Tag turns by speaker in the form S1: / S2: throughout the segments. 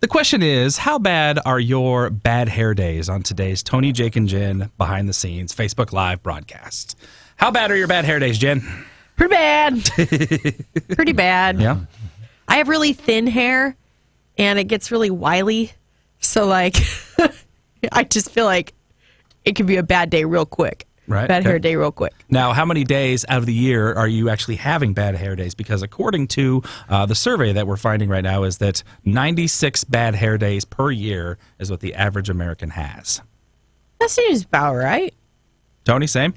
S1: The question is, how bad are your bad hair days on today's Tony, Jake, and Jen behind the scenes Facebook Live broadcast? How bad are your bad hair days, Jen?
S2: Pretty bad. Pretty bad.
S1: Yeah.
S2: I have really thin hair, and it gets really wily. So, like, I just feel like it could be a bad day real quick.
S1: Right.
S2: Bad hair day real quick.
S1: Now, how many days out of the year are you actually having bad hair days? Because according to the survey that we're finding right now is that 96 bad hair days per year is what the average American has.
S2: That seems about right.
S1: Tony, same?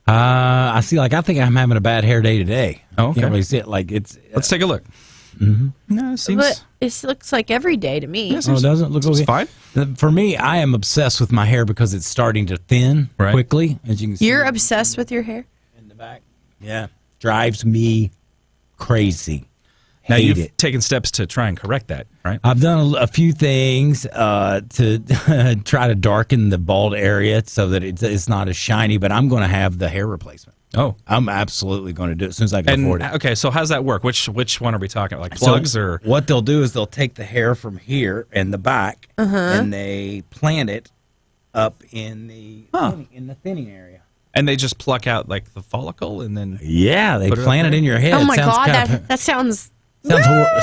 S3: I see. Like, I think I'm having a bad hair day today.
S1: Oh, okay.
S3: Can't really see it. Like, it's.
S1: Let's take a look. No, it seems...
S2: But it looks like every day to me.
S1: Yes.
S3: Oh, it doesn't look
S1: Seems
S3: okay.
S1: fine.
S3: For me, I am obsessed with my hair because it's starting to thin
S1: Right.
S3: quickly, as you can see.
S2: You're obsessed with your hair?
S3: in the back. Yeah, drives me crazy.
S1: Now,
S3: Hate
S1: you've
S3: it.
S1: taken steps to try and correct that, right?
S3: I've done a few things to try to darken the bald area so that it's not as shiny, but I'm going to have the hair replacement.
S1: Oh.
S3: I'm absolutely going to do it as soon as I can
S1: And,
S3: afford it.
S1: okay, so how's that work? Which one are we talking about? Like plugs
S3: So
S1: or...
S3: what they'll do is they'll take the hair from here and the back, and they plant it up in the thinning area.
S1: And they just pluck out, like, the follicle and then...
S3: Yeah, they
S1: Put it up
S3: plant it
S1: there?
S3: in your head.
S2: Oh, my
S3: Sounds
S2: God.
S3: kinda-
S2: That sounds...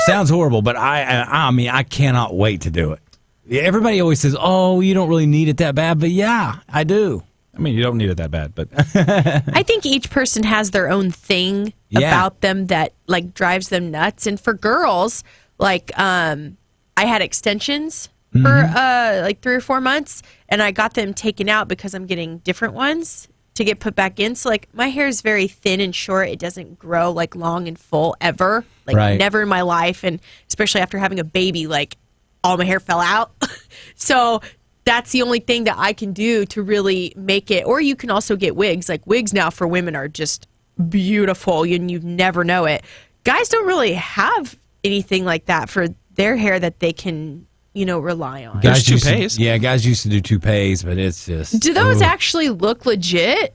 S3: sounds horrible, but I mean, I cannot wait to do it. Yeah, everybody always says, "Oh, you don't really need it that bad," but yeah, I do.
S1: I mean, you don't need it that bad, but...
S2: I think each person has their own thing
S3: Yeah.
S2: about them that like drives them nuts. And for girls, like I had extensions for like 3 or 4 months, and I got them taken out because I'm getting different ones to get put back in. So like my hair is very thin and short. It doesn't grow like long and full ever. Like
S3: Right.
S2: never in my life, and especially after having a baby, like all my hair fell out. So that's the only thing that I can do to really make it. Or you can also get wigs. Like wigs now for women are just beautiful, and you never know it. Guys don't really have anything like that for their hair that they can, rely on.
S1: There's
S3: used to-
S1: toupees.
S3: guys used to do toupees, but it's just.
S2: Do those
S3: ooh.
S2: actually look legit?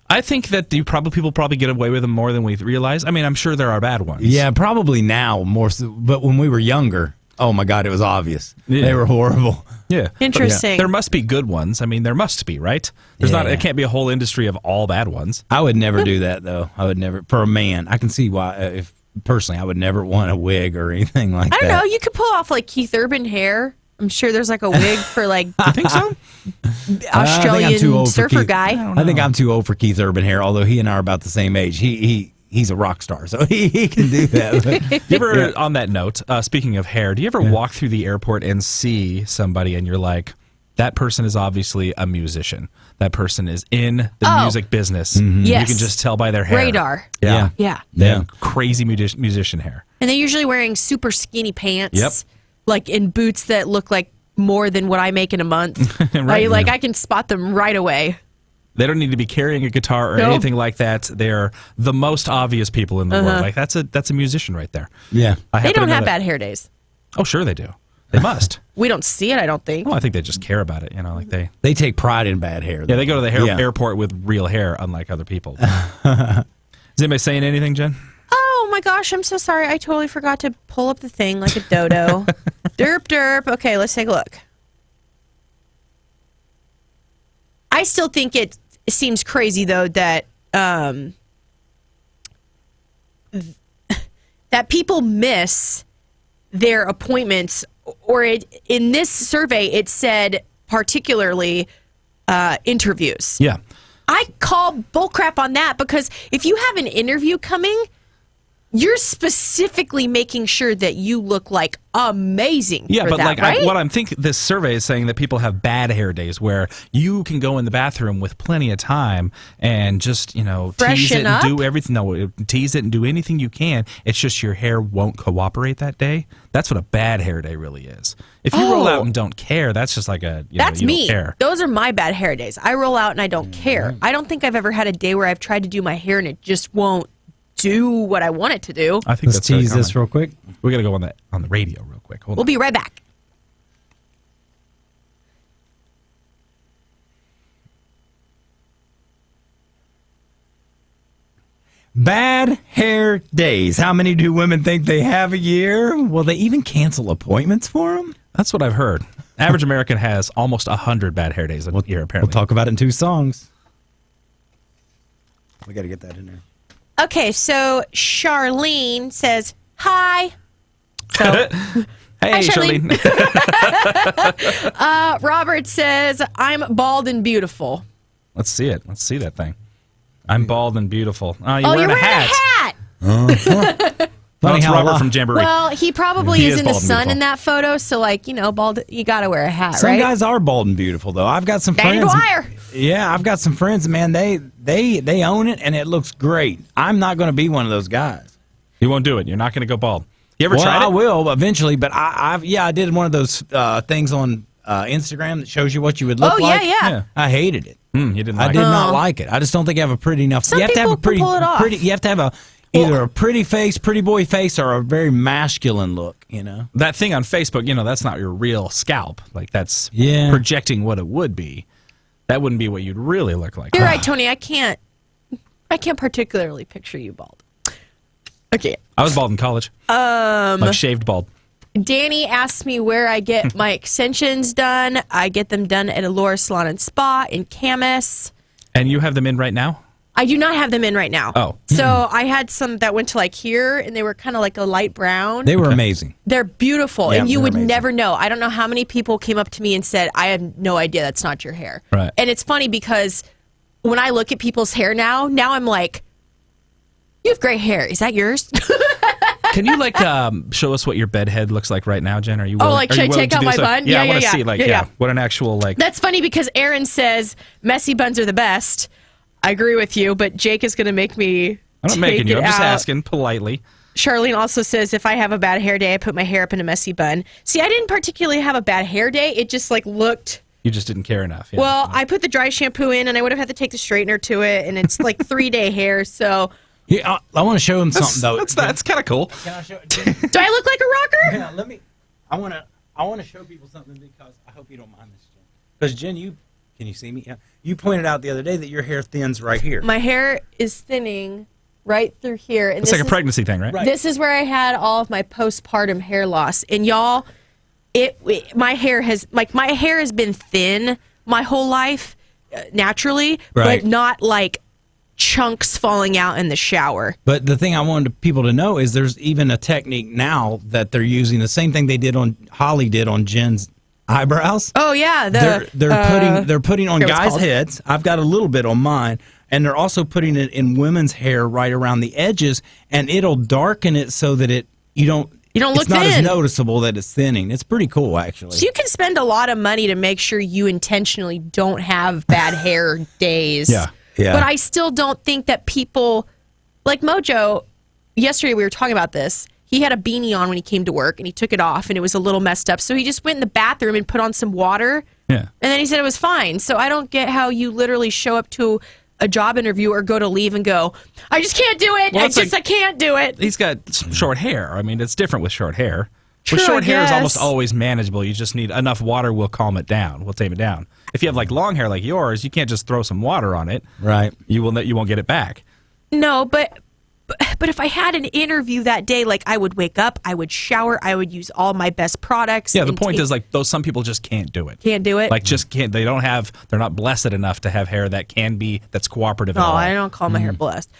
S1: I think that people probably get away with them more than we realize. I mean, I'm sure there are bad ones.
S3: Yeah, probably now more so, but when we were younger, oh my God, it was obvious.
S1: Yeah.
S3: They were horrible.
S1: Yeah.
S2: Interesting.
S1: There must be good ones. I mean, there must be, right? There's not.
S3: Yeah.
S1: It can't be a whole industry of all bad ones.
S3: I would never do that though. I would never for a man. I can see why. If personally, I would never want a wig or anything like
S2: I
S3: that.
S2: don't know. You could pull off like Keith Urban hair. I'm sure there's like a wig for like
S1: You think so?
S2: Australian
S3: I think I'm too old for
S2: surfer
S3: Keith.
S2: guy.
S3: I think I'm too old for Keith Urban hair, although he and I are about the same age. He's a rock star, so he can do that.
S1: You ever, on that note, speaking of hair, do you ever walk through the airport and see somebody and you're like, that person is obviously a musician. That person is in the music business.
S2: Yes.
S1: You can just tell by their hair.
S2: Radar.
S1: Yeah.
S2: Yeah.
S1: They
S3: Yeah.
S1: have crazy musician hair.
S2: And they're usually wearing super skinny pants.
S1: Yep.
S2: Like in boots that look like more than what I make in a month.
S1: Right.
S2: I can spot them right away.
S1: They don't need to be carrying a guitar or
S2: Nope.
S1: anything like that. They're the most obvious people in the world. Like that's a musician right there.
S3: Yeah.
S1: I
S2: They
S1: happen to
S2: don't
S1: know
S2: have
S1: that.
S2: bad hair days.
S1: Oh, sure they do. They must.
S2: We don't see it, I don't think.
S1: Well, I think they just care about it. Like they.
S3: They take pride in bad hair.
S1: Yeah, they go to the
S3: Yeah.
S1: airport with real hair, unlike other people. Is anybody saying anything, Jen?
S2: Oh my gosh, I'm so sorry. I totally forgot to pull up the thing like a dodo. Derp, derp. Okay, let's take a look. I still think it seems crazy, though, that that people miss their appointments. Or in this survey, it said particularly interviews.
S1: Yeah.
S2: I call bullcrap on that, because if you have an interview coming, you're specifically making sure that you look like amazing.
S1: Yeah,
S2: for
S1: but
S2: that,
S1: like
S2: right?
S1: what I'm thinking, this survey is saying that people have bad hair days where you can go in the bathroom with plenty of time and just tease
S2: Freshen
S1: it and
S2: up?
S1: do everything. No, tease it and do anything you can. It's just your hair won't cooperate that day. That's what a bad hair day really is. If you roll out and don't care, that's just like
S2: That's
S1: you
S2: me.
S1: Don't care.
S2: Those are my bad hair days. I roll out and I don't care. I don't think I've ever had a day where I've tried to do my hair and it just won't do what I want it to do.
S1: I think
S3: Let's
S1: that's very
S3: tease this
S1: common.
S3: real quick.
S1: We got to go on the radio real quick. Hold
S2: We'll
S1: on.
S2: be right back.
S3: Bad hair days. How many do women think they have a year? Will they even cancel appointments for them?
S1: That's what I've heard. Average American has almost 100 bad hair days a year, apparently.
S3: We'll talk about it in 2 songs. We got to get that in there.
S2: Okay, so Charlene says, hi. So,
S1: Hey,
S2: Hi, Charlene.
S1: Charlene.
S2: Robert says, I'm bald and beautiful.
S1: Let's see it. Let's see that thing. I'm bald and beautiful. Oh, you're
S2: Oh,
S1: wearing
S2: you're
S1: a
S2: wearing
S1: hat.
S2: a hat.
S1: Well, it's
S3: how
S1: Robert
S3: a lot-
S1: from Jamboree.
S2: Well, he probably
S1: He
S2: is
S1: is
S2: in the
S1: bald and
S2: sun
S1: beautiful.
S2: in that photo, so like, bald, you got to wear a hat,
S3: Some
S2: right?
S3: guys are bald and beautiful, though. I've got some
S2: Danny
S3: friends.
S2: Dwyer.
S3: Yeah, I've got some friends, man. They own it, and it looks great. I'm not going to be one of those guys.
S1: You won't do it. You're not going to go bald. You ever
S3: Well,
S1: tried
S3: I
S1: it?
S3: will eventually, but I did one of those things on Instagram that shows you what you would look
S2: Oh,
S3: like.
S2: yeah.
S3: I hated it.
S1: You didn't
S3: I
S1: like
S3: did
S1: it.
S3: not like it. I just don't think I have a pretty enough.
S2: Some
S3: you have to have a
S2: people can
S3: pretty,
S2: pull it off.
S3: pretty. You have to have either a pretty face, pretty boy face, or a very masculine look.
S1: That thing on Facebook, that's not your real scalp. Like, that's
S3: Yeah.
S1: projecting what it would be. That wouldn't be what you'd really look like.
S2: You're right, Tony. I can't particularly picture you bald. Okay.
S1: I was bald in college. Like shaved bald.
S2: Danny asked me where I get my extensions done. I get them done at Allure Salon and Spa in Camas.
S1: And you have them in right now?
S2: I do not have them in right now.
S1: Oh.
S2: So I had some that went to like here, and they were kind of like a light brown.
S3: They were amazing.
S2: They're beautiful,
S3: Yeah,
S2: and you
S3: they're
S2: would
S3: amazing.
S2: never know. I don't know how many people came up to me and said, I have no idea that's not your hair.
S1: Right.
S2: And it's funny because when I look at people's hair now I'm like, you have gray hair. Is that yours?
S1: Can you show us what your bed head looks like right now, Jen? Are you?
S2: Oh,
S1: Willing,
S2: like,
S1: are
S2: should
S1: you
S2: I
S1: willing
S2: take
S1: to
S2: out
S1: do
S2: my
S1: so?
S2: bun?
S1: Yeah, I
S2: Yeah,
S1: want to
S2: yeah,
S1: see
S2: yeah.
S1: what an actual
S2: That's funny because Aaron says messy buns are the best. I agree with you, but Jake is going to make me
S1: I'm not
S2: take
S1: making you.
S2: it
S1: I'm just
S2: out.
S1: asking politely.
S2: Charlene also says if I have a bad hair day, I put my hair up in a messy bun. See, I didn't particularly have a bad hair day. It just looked.
S1: You just didn't care enough. Yeah.
S2: Well, I put the dry shampoo in, and I would have had to take the straightener to it, and it's like 3-day hair. So,
S3: Yeah, I want to show him something though.
S1: that's kind of cool.
S3: Can I show?
S2: do I look like a rocker?
S3: Yeah, let me. I want to show people something because I hope you don't mind this, Jen. Because Jen, can you see me? Yeah. You pointed out the other day that your hair thins right here.
S2: My hair is thinning right through here, and
S1: It's like a pregnancy thing, right?
S3: Right.
S2: This is where I had all of my postpartum hair loss, and y'all, my hair has been thin my whole life, naturally,
S3: Right.
S2: but not like chunks falling out in the shower.
S3: But the thing I wanted people to know is there's even a technique now that they're using the same thing Holly did on Jen's eyebrows.
S2: Oh yeah,
S3: They're putting on
S2: forget what it's
S3: guys'
S2: called.
S3: heads. I've got a little bit on mine, and they're also putting it in women's hair right around the edges, and it'll darken it so that you don't
S2: look
S3: it's not as
S2: thin.
S3: noticeable that it's thinning. It's pretty cool, actually.
S2: So you can spend a lot of money to make sure you intentionally don't have bad hair days.
S1: Yeah.
S3: Yeah.
S2: But I still don't think that people like Mojo. Yesterday we were talking about this. He had a beanie on when he came to work, and he took it off, and it was a little messed up. So he just went in the bathroom and put on some water,
S1: Yeah.
S2: and then he said it was fine. So I don't get how you literally show up to a job interview or go to leave and go, I just can't do it.
S1: Well,
S2: I
S1: it's like-
S2: can't do it.
S1: He's got short hair. I mean, it's different with short hair.
S2: True,
S1: with short
S2: I
S1: hair is
S2: guess.
S1: almost always manageable. You just need enough water will calm it down. Will tame it down. If you have long hair like yours, you can't just throw some water on it.
S3: Right.
S1: You won't get it back.
S2: No, but if I had an interview that day, I would wake up, I would shower, I would use all my best products.
S1: Yeah, the
S2: and
S1: point
S2: take-
S1: is some people just can't do it.
S2: Can't do it?
S1: Just can't. They're not blessed enough to have hair that's cooperative at
S2: No,
S1: all.
S2: I don't call my hair blessed.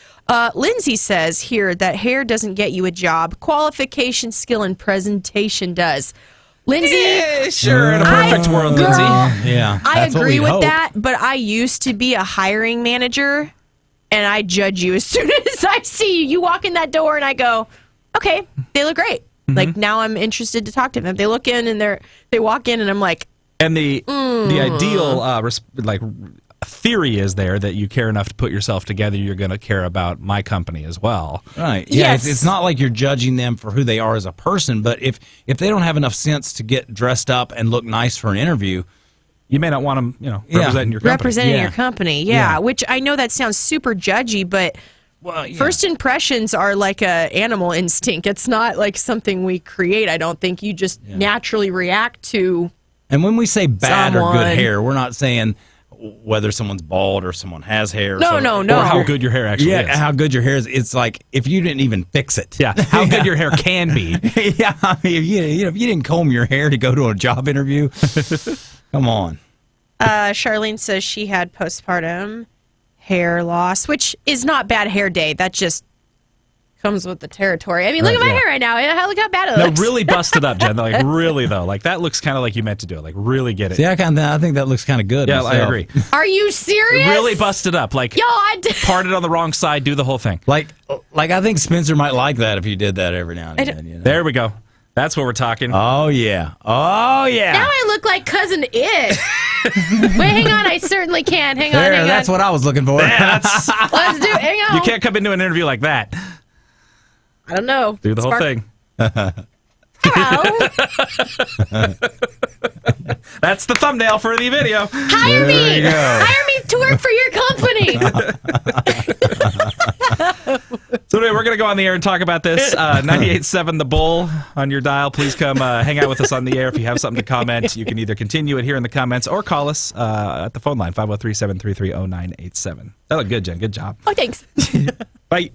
S2: Lindsay says here that hair doesn't get you a job. Qualification, skill, and presentation does. Lindsay,
S1: Yeah, sure, in a perfect world,
S2: girl,
S1: Lindsay.
S3: Yeah.
S2: I
S3: that's what
S2: agree
S3: we
S2: with
S3: hope.
S2: that, but I used to be a hiring manager, and I judge you as soon as I see you. You walk in that door, and I go, okay, they look great. Now I'm interested to talk to them. They look in, and they walk in, and I'm like,
S1: And the ideal theory is there that you care enough to put yourself together. You're going to care about my company as well.
S3: Right. Yeah.
S2: Yes.
S3: It's not like you're judging them for who they are as a person, but if they don't have enough sense to get dressed up and look nice for an interview,
S1: You may not want them,
S3: Yeah.
S1: representing your company.
S2: representing
S3: Yeah.
S2: your company. Yeah,
S3: Yeah.
S2: which I know that sounds super judgy, but
S3: well, yeah.
S2: first impressions are like a animal instinct. It's not like something we create. I don't think you just naturally react to.
S3: And when we say bad or
S2: Someone.
S3: good hair, we're not saying whether someone's bald or someone has hair.
S2: No.
S1: Or how good your hair actually is.
S3: how good your hair is. It's like if you didn't even fix it.
S1: Yeah, how good your hair can be.
S3: Yeah, I mean, if you didn't comb your hair to go to a job interview, come on.
S2: Charlene says she had postpartum hair loss, which is not bad hair day. That just comes with the territory. I mean, look at my hair right now. Look how bad it
S1: No,
S2: looks.
S1: really busted up, Jen. Like really though. Like that looks kind of like you meant to do it. Like really get it.
S3: See, I think that looks kind of good.
S1: Yeah, I
S3: myself.
S1: agree.
S2: Are you serious?
S1: Really busted up. Like
S2: Yo, I did.
S1: parted on the wrong side. Do the whole thing.
S3: Like I think Spencer might like that if you did that every now and again. You know?
S1: There we go. That's what we're talking.
S3: Oh yeah. Oh yeah.
S2: Now I look like Cousin It. Wait, hang on. I certainly can. Hang on.
S3: That's what I was looking for.
S1: That's,
S2: Let's do it. Hang on.
S1: you can't come into an interview like that.
S2: I don't know.
S1: Do the whole thing.
S2: Hello.
S1: That's the thumbnail for the video.
S2: Hire me.
S3: you go.
S2: Hire me to work for your company.
S1: So anyway, we're going to go on the air and talk about this. 98.7 The Bull on your dial. Please come hang out with us on the air. If you have something to comment, you can either continue it here in the comments or call us at the phone line, 503-733-0987. That looked good, Jen. Good job.
S2: Oh, thanks.
S1: Bye.